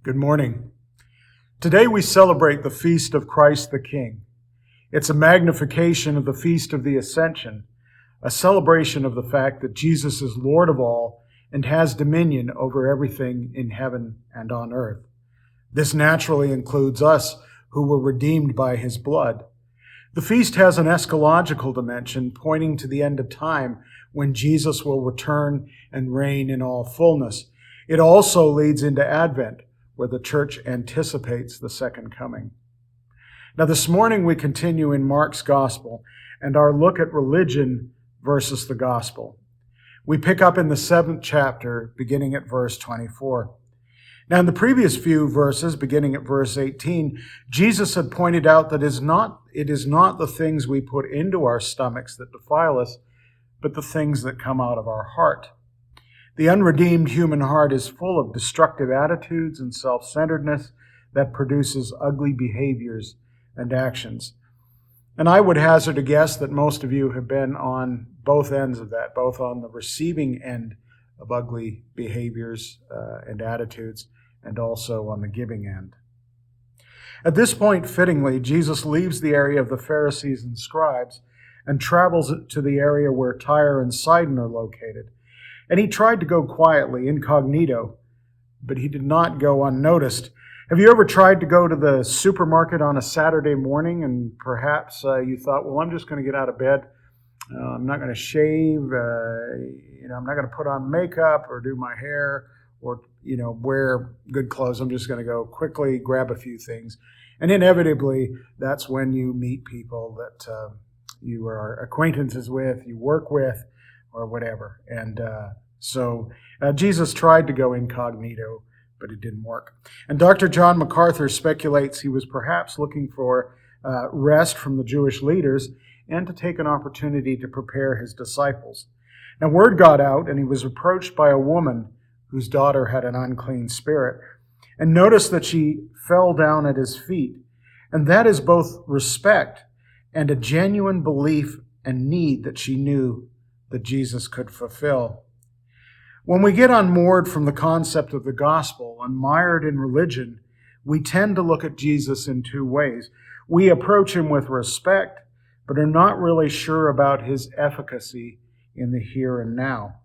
Good morning. Today we celebrate the Feast of Christ the King. It's a magnification of the Feast of the Ascension, a celebration of the fact that Jesus is Lord of all and has dominion over everything in heaven and on earth. This naturally includes us who were redeemed by his blood. The feast has an eschatological dimension pointing to the end of time when Jesus will return and reign in all fullness. It also leads into Advent, where the church anticipates the second coming. Now, this morning we continue in Mark's Gospel and our look at religion versus the gospel. We pick up in the 7th chapter, beginning at verse 24. Now, in the previous few verses, beginning at verse 18, Jesus had pointed out that it is not the things we put into our stomachs that defile us, but the things that come out of our heart. The unredeemed human heart is full of destructive attitudes and self-centeredness that produces ugly behaviors and actions. And I would hazard a guess that most of you have been on both ends of that, both on the receiving end of ugly behaviors and attitudes, and also on the giving end. At this point, fittingly, Jesus leaves the area of the Pharisees and scribes and travels to the area where Tyre and Sidon are located. And he tried to go quietly, incognito, but he did not go unnoticed. Have you ever tried to go to the supermarket on a Saturday morning and perhaps you thought, well, I'm just going to get out of bed. I'm not going to shave. I'm not going to put on makeup or do my hair or, wear good clothes. I'm just going to go quickly grab a few things. And inevitably, that's when you meet people that you are acquaintances with, you work with, or whatever. And so Jesus tried to go incognito, but it didn't work. And Dr. John MacArthur speculates he was perhaps looking for rest from the Jewish leaders and to take an opportunity to prepare his disciples. Now word got out, and he was approached by a woman whose daughter had an unclean spirit. And notice that she fell down at his feet. And that is both respect and a genuine belief and need that she knew that Jesus could fulfill. When we get unmoored from the concept of the gospel and mired in religion, we tend to look at Jesus in two ways. We approach him with respect, but are not really sure about his efficacy in the here and now.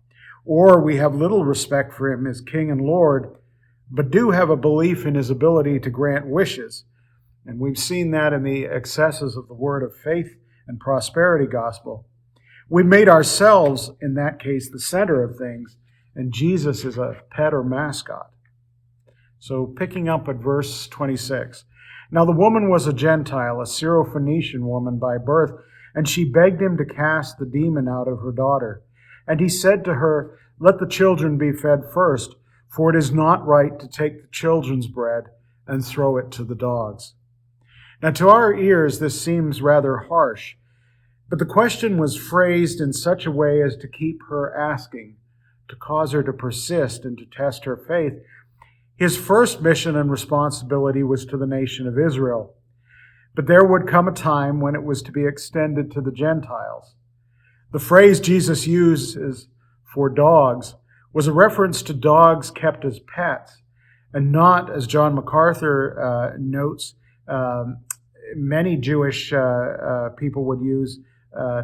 Or we have little respect for him as King and Lord, but do have a belief in his ability to grant wishes. And we've seen that in the excesses of the word of faith and prosperity gospel. We've made ourselves, in that case, the center of things, and Jesus is a pet or mascot. So picking up at verse 26. Now the woman was a Gentile, a Syrophoenician woman by birth, and she begged him to cast the demon out of her daughter. And he said to her, "Let the children be fed first, for it is not right to take the children's bread and throw it to the dogs." Now to our ears this seems rather harsh, but the question was phrased in such a way as to keep her asking, to cause her to persist and to test her faith. His first mission and responsibility was to the nation of Israel. But there would come a time when it was to be extended to the Gentiles. The phrase Jesus uses for dogs was a reference to dogs kept as pets, and not, as John MacArthur notes, many Jewish people would use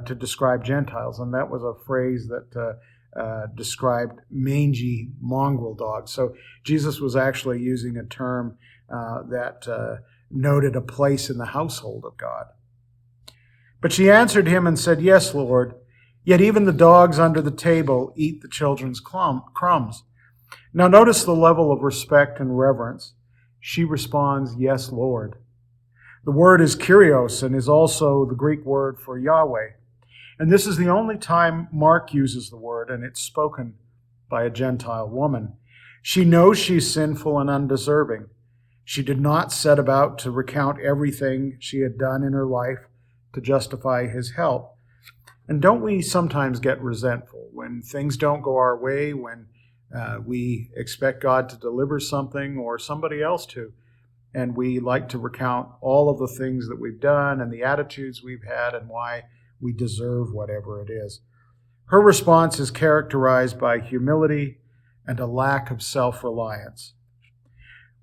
to describe Gentiles, and that was a phrase that described mangy mongrel dogs. So Jesus was actually using a term that noted a place in the household of God. But she answered him and said, "Yes, Lord, yet even the dogs under the table eat the children's crumbs." Now notice the level of respect and reverence. She responds, "Yes, Lord." The word is kurios and is also the Greek word for Yahweh. And this is the only time Mark uses the word, and it's spoken by a Gentile woman. She knows she's sinful and undeserving. She did not set about to recount everything she had done in her life to justify his help. And don't we sometimes get resentful when things don't go our way, when we expect God to deliver something or somebody else to? And we like to recount all of the things that we've done and the attitudes we've had and why we deserve whatever it is. Her response is characterized by humility and a lack of self-reliance.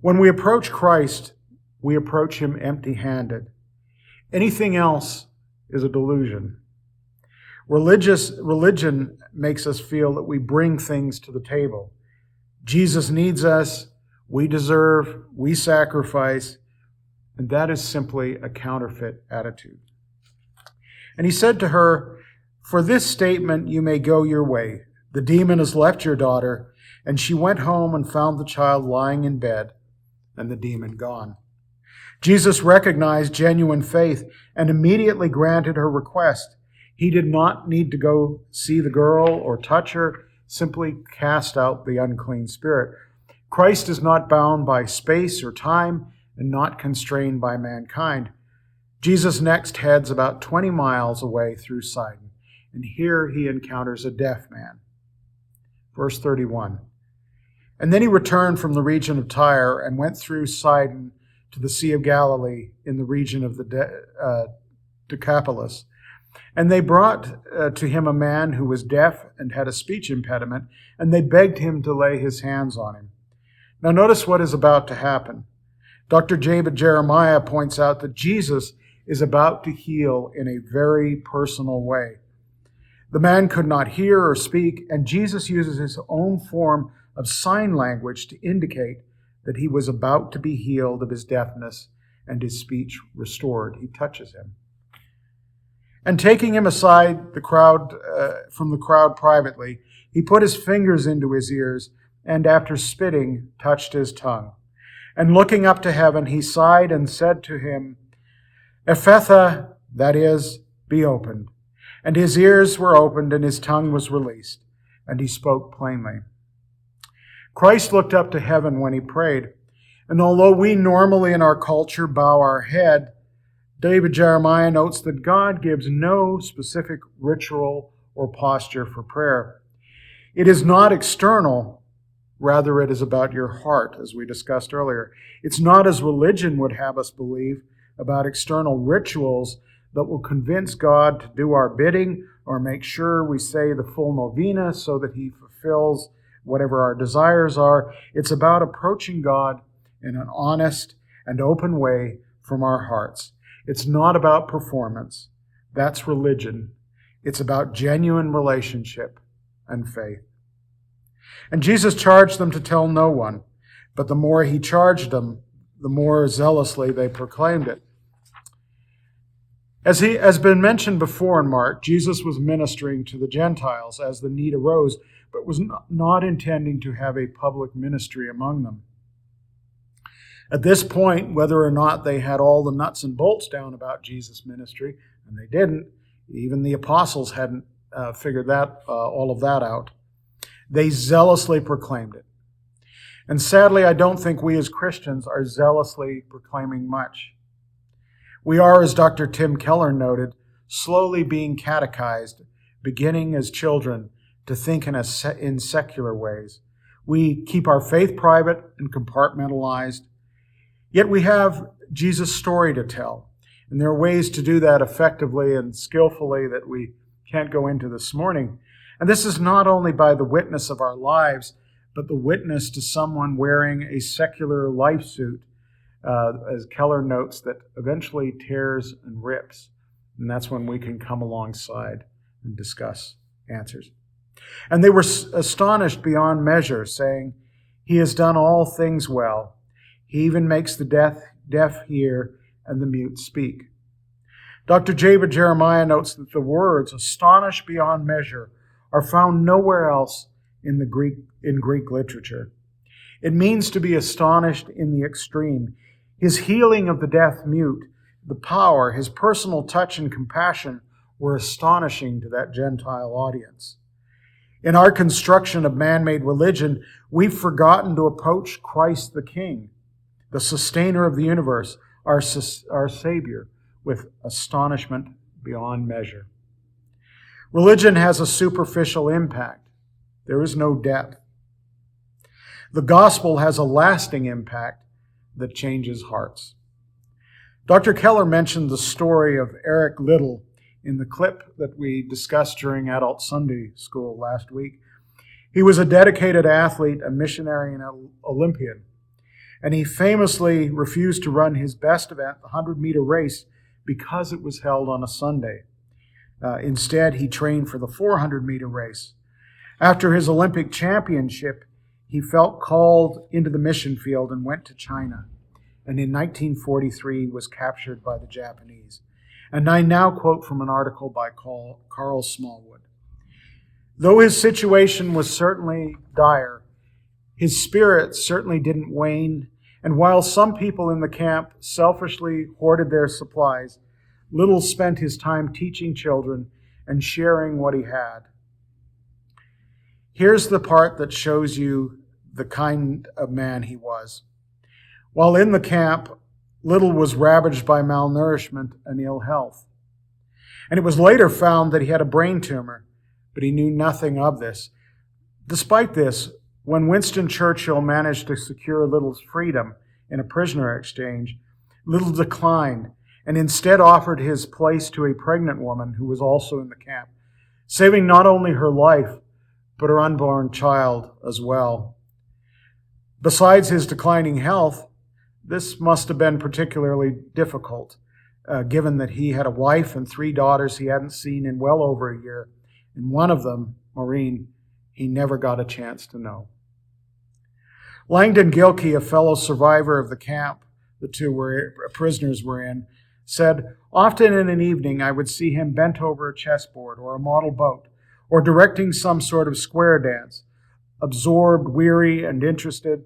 When we approach Christ, we approach him empty-handed. Anything else is a delusion. Religion makes us feel that we bring things to the table. Jesus needs us, we deserve, we sacrifice, and that is simply a counterfeit attitude. And he said to her, "For this statement you may go your way. The demon has left your daughter." And she went home and found the child lying in bed and the demon gone. Jesus recognized genuine faith and immediately granted her request. He did not need to go see the girl or touch her, simply cast out the unclean spirit. Christ is not bound by space or time and not constrained by mankind. Jesus next heads about 20 miles away through Sidon, and here he encounters a deaf man. Verse 31. And then he returned from the region of Tyre and went through Sidon to the Sea of Galilee in the region of the Decapolis. And they brought to him a man who was deaf and had a speech impediment, and they begged him to lay his hands on him. Now notice what is about to happen. Dr. David Jeremiah points out that Jesus is about to heal in a very personal way. The man could not hear or speak, and Jesus uses his own form of sign language to indicate that he was about to be healed of his deafness and his speech restored. He touches him. And taking him aside from the crowd privately, he put his fingers into his ears and after spitting, touched his tongue. And looking up to heaven, he sighed and said to him, Ephphatha, that is, be opened. And his ears were opened and his tongue was released, and he spoke plainly. Christ looked up to heaven when he prayed. And although we normally in our culture bow our head, David Jeremiah notes that God gives no specific ritual or posture for prayer. It is not external, rather it is about your heart, as we discussed earlier. It's not as religion would have us believe, about external rituals that will convince God to do our bidding or make sure we say the full novena so that he fulfills whatever our desires are. It's about approaching God in an honest and open way from our hearts. It's not about performance. That's religion. It's about genuine relationship and faith. And Jesus charged them to tell no one, but the more he charged them, the more zealously they proclaimed it. As has been mentioned before in Mark, Jesus was ministering to the Gentiles as the need arose, but was not intending to have a public ministry among them. At this point, whether or not they had all the nuts and bolts down about Jesus' ministry, and they didn't, even the apostles hadn't figured all of that out, they zealously proclaimed it. And sadly, I don't think we as Christians are zealously proclaiming much. We are, as Dr. Tim Keller noted, slowly being catechized, beginning as children to think in secular ways. We keep our faith private and compartmentalized, yet we have Jesus' story to tell. And there are ways to do that effectively and skillfully that we can't go into this morning. And this is not only by the witness of our lives, but the witness to someone wearing a secular life suit, as Keller notes, that eventually tears and rips. And that's when we can come alongside and discuss answers. And they were astonished beyond measure, saying, He has done all things well. He even makes the deaf hear and the mute speak. Dr. David Jeremiah notes that the words "astonish beyond measure" are found nowhere else in Greek literature. It means to be astonished in the extreme. His healing of the deaf mute, the power, his personal touch and compassion were astonishing to that Gentile audience. In our construction of man-made religion, we've forgotten to approach Christ the King, the sustainer of the universe, our Savior, with astonishment beyond measure. Religion has a superficial impact. There is no depth. The gospel has a lasting impact that changes hearts. Dr. Keller mentioned the story of Eric Liddell in the clip that we discussed during Adult Sunday School last week. He was a dedicated athlete, a missionary, and an Olympian. And he famously refused to run his best event, the 100-meter race, because it was held on a Sunday. Instead, he trained for the 400-meter race. After his Olympic championship, he felt called into the mission field and went to China. And in 1943 was captured by the Japanese. And I now quote from an article by Carl Smallwood. Though his situation was certainly dire, his spirit certainly didn't wane, and while some people in the camp selfishly hoarded their supplies, Little spent his time teaching children and sharing what he had. Here's the part that shows you the kind of man he was. While in the camp, Little was ravaged by malnourishment and ill health. And it was later found that he had a brain tumor, but he knew nothing of this. Despite this, when Winston Churchill managed to secure Little's freedom in a prisoner exchange, Little declined and instead offered his place to a pregnant woman who was also in the camp, saving not only her life, but her unborn child as well. Besides his declining health, this must have been particularly difficult, given that he had a wife and 3 daughters he hadn't seen in well over a year, and one of them, Maureen, he never got a chance to know. Langdon Gilkey, a fellow survivor of the camp the 2 prisoners were in, said, "Often in an evening I would see him bent over a chessboard or a model boat, or directing some sort of square dance, absorbed, weary, and interested,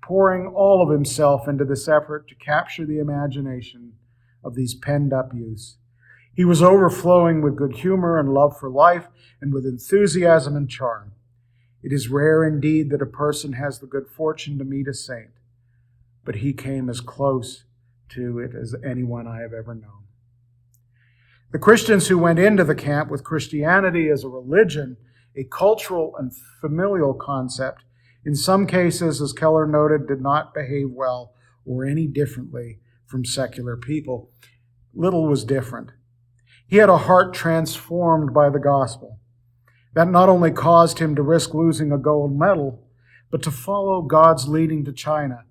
pouring all of himself into this effort to capture the imagination of these penned-up youths. He was overflowing with good humor and love for life, and with enthusiasm and charm. It is rare indeed that a person has the good fortune to meet a saint, but he came as close to it as anyone I have ever known." The Christians who went into the camp with Christianity as a religion, a cultural and familial concept, in some cases, as Keller noted, did not behave well or any differently from secular people. Little was different. He had a heart transformed by the gospel. That not only caused him to risk losing a gold medal, but to follow God's leading to China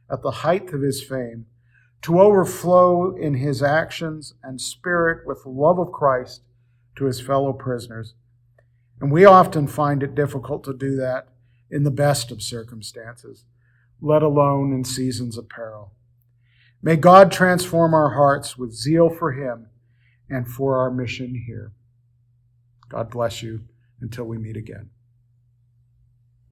at the height of his fame, to overflow in his actions and spirit with the love of Christ to his fellow prisoners. And we often find it difficult to do that in the best of circumstances, let alone in seasons of peril. May God transform our hearts with zeal for him and for our mission here. God bless you until we meet again.